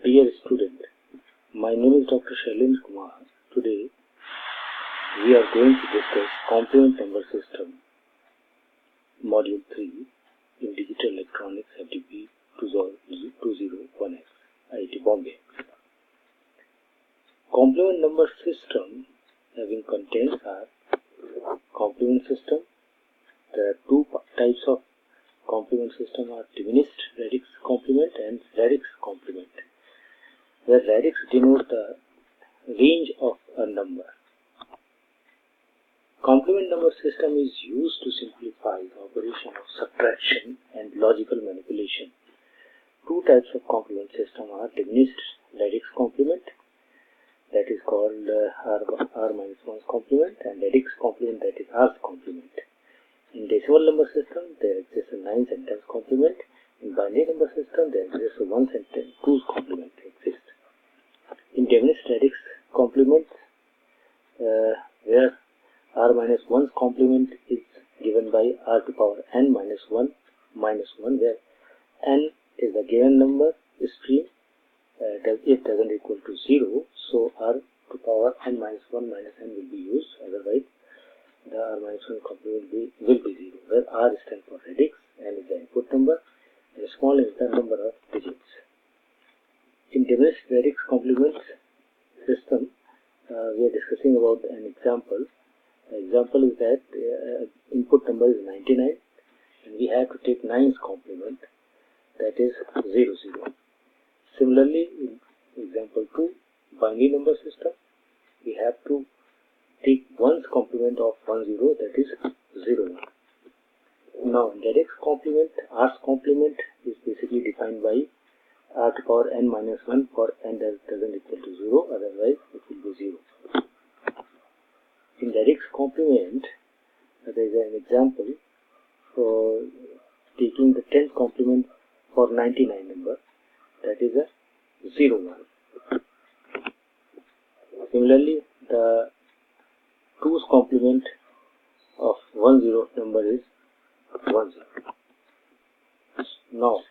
Dear student, my name is Dr. Shailendra Kumar. Today we are going to discuss complement number system, module 3 in digital electronics FDP 201X, IIT Bombay. Complement number system having contents are complement system. There are two types of complement system are diminished radix complement and radix complement, where radix denote the range of a number. Complement number system is used to simplify the operation of subtraction and logical manipulation. Two types of complement system are diminished radix complement, that is called r-1's complement, and radix complement, that is r's complement. In decimal number system, there exists a 9's and 10's complement. In binary number system, there exists a 1's and 2's complement exists. In diminished radix complement, where r-1's complement is given by r to power n minus 1 minus 1, where n is a given number stream, it doesn't equal to 0, so r to power n minus 1 minus n will be used, otherwise the r-1 complement will be 0, where r stands for radix, n is the input number, and small n is the number of digits. In diminished radix complement system, we are discussing about an example. The example is that input number is 99 and we have to take 9's complement, that is 0, 0. Similarly, in example 2, binary number system, we have to take 1's complement of 1, 0, that is 0, 1. Now, in radix complement, r's complement is basically defined by r to power n minus 1 for n doesn't equal to 0, otherwise it will be 0. In radix complement, there is an example for taking the 10th complement for 99 number, that is a 0, 1. Similarly, the 2's complement of 1, 0 number is 1, 0. Now,